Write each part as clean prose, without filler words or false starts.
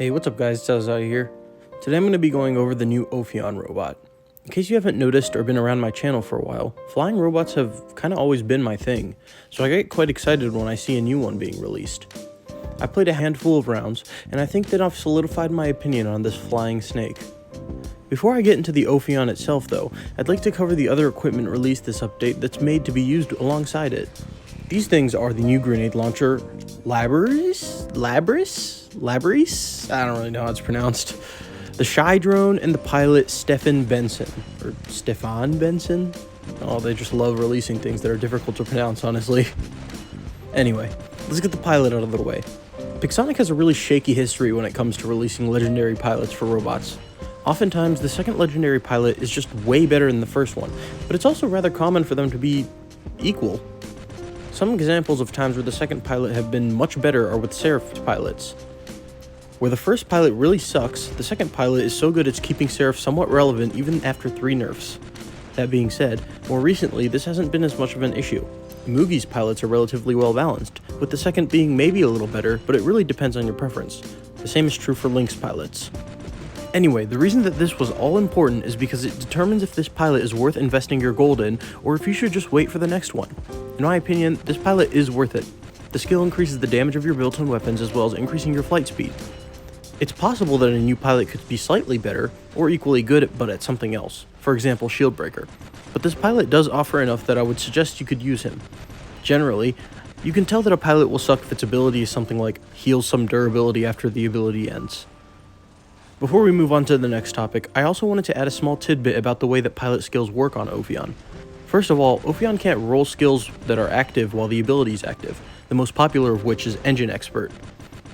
Hey, what's up guys, Stefan here. Today I'm going to be going over the new Ophion robot. In case you haven't noticed or been around my channel for a while, flying robots have kind of always been my thing, so I get quite excited when I see a new one being released. I played a handful of rounds, and I think that I've solidified my opinion on this flying snake. Before I get into the Ophion itself though, I'd like to cover the other equipment released this update that's made to be used alongside it. These things are the new grenade launcher, Labrys? I don't really know how it's pronounced. The Shai drone and the pilot Stefan. Oh, they just love releasing things that are difficult to pronounce, honestly. Anyway, let's get the pilot out of the way. Pixonic has a really shaky history when it comes to releasing legendary pilots for robots. Oftentimes, the second legendary pilot is just way better than the first one, but it's also rather common for them to be equal. Some examples of times where the second pilot have been much better are with Seraph pilots. Where the first pilot really sucks, the second pilot is so good it's keeping Seraph somewhat relevant even after 3 nerfs. That being said, more recently this hasn't been as much of an issue. Mugi's pilots are relatively well balanced, with the second being maybe a little better, but it really depends on your preference. The same is true for Link's pilots. Anyway, the reason that this was all important is because it determines if this pilot is worth investing your gold in, or if you should just wait for the next one. In my opinion, this pilot is worth it. The skill increases the damage of your built-in weapons as well as increasing your flight speed. It's possible that a new pilot could be slightly better, or equally good but at something else, for example Shield Breaker. But this pilot does offer enough that I would suggest you could use him. Generally, you can tell that a pilot will suck if its ability is something like heals some durability after the ability ends. Before we move on to the next topic, I also wanted to add a small tidbit about the way that pilot skills work on Ophion. First of all, Ophion can't roll skills that are active while the ability is active, the most popular of which is Engine Expert.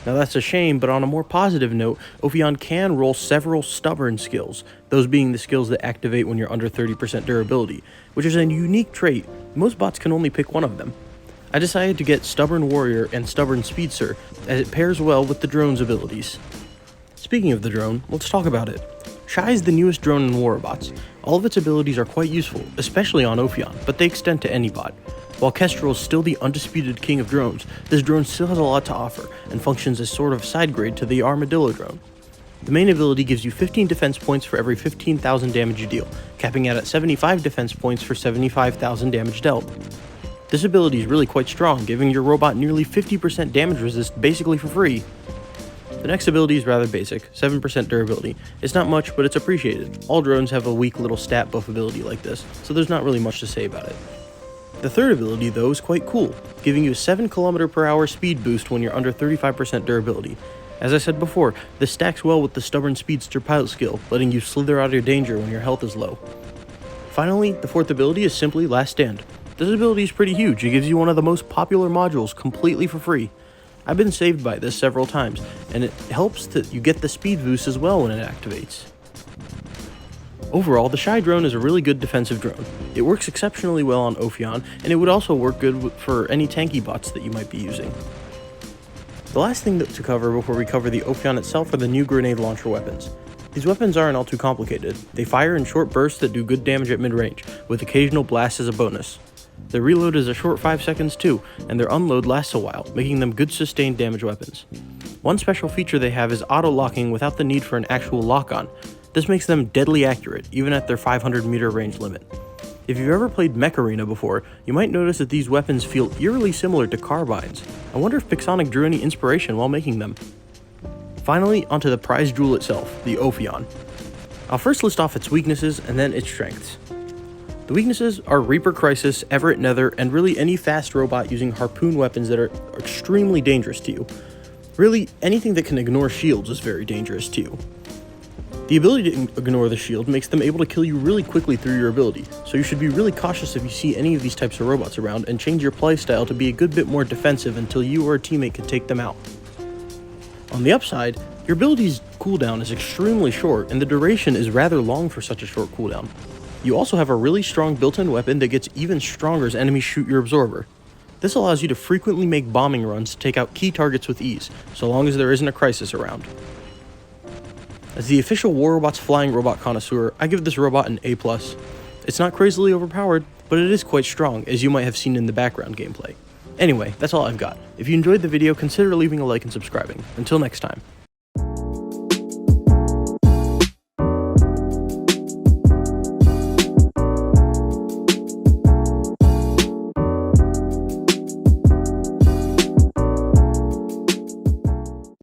Now that's a shame, but on a more positive note, Ophion can roll several stubborn skills, those being the skills that activate when you're under 30% durability, which is a unique trait. Most bots can only pick one of them. I decided to get Stubborn Warrior and Stubborn Speedster, as it pairs well with the drone's abilities. Speaking of the drone, let's talk about it. Shai is the newest drone in War Robots. All of its abilities are quite useful, especially on Ophion, but they extend to any bot. While Kestrel is still the undisputed king of drones, this drone still has a lot to offer, and functions as sort of side grade to the Armadillo drone. The main ability gives you 15 defense points for every 15,000 damage you deal, capping out at 75 defense points for 75,000 damage dealt. This ability is really quite strong, giving your robot nearly 50% damage resist basically for free. The next ability is rather basic, 7% durability. It's not much, but it's appreciated. All drones have a weak little stat buff ability like this, so there's not really much to say about it. The third ability though is quite cool, giving you a 7 km/h speed boost when you're under 35% durability. As I said before, this stacks well with the Stubborn Speedster pilot skill, letting you slither out of danger when your health is low. Finally, the fourth ability is simply Last Stand. This ability is pretty huge, it gives you one of the most popular modules completely for free. I've been saved by this several times, and it helps that you get the speed boost as well when it activates. Overall, the Shai drone is a really good defensive drone. It works exceptionally well on Ophion, and it would also work good for any tanky bots that you might be using. The last thing to cover before we cover the Ophion itself are the new grenade launcher weapons. These weapons aren't all too complicated. They fire in short bursts that do good damage at mid-range, with occasional blasts as a bonus. Their reload is a short 5 seconds too, and their unload lasts a while, making them good sustained damage weapons. One special feature they have is auto-locking without the need for an actual lock-on. This makes them deadly accurate, even at their 500 meter range limit. If you've ever played Mech Arena before, you might notice that these weapons feel eerily similar to carbines. I wonder if Pixonic drew any inspiration while making them. Finally, onto the prize jewel itself, the Ophion. I'll first list off its weaknesses and then its strengths. The weaknesses are Reaper Crisis, Everett Nether, and really any fast robot using harpoon weapons that are extremely dangerous to you. Really, anything that can ignore shields is very dangerous to you. The ability to ignore the shield makes them able to kill you really quickly through your ability, so you should be really cautious if you see any of these types of robots around and change your playstyle to be a good bit more defensive until you or a teammate can take them out. On the upside, your ability's cooldown is extremely short and the duration is rather long for such a short cooldown. You also have a really strong built-in weapon that gets even stronger as enemies shoot your absorber. This allows you to frequently make bombing runs to take out key targets with ease, so long as there isn't a crisis around. As the official War Robots flying robot connoisseur, I give this robot an A+. It's not crazily overpowered, but it is quite strong, as you might have seen in the background gameplay. Anyway, that's all I've got. If you enjoyed the video, consider leaving a like and subscribing. Until next time.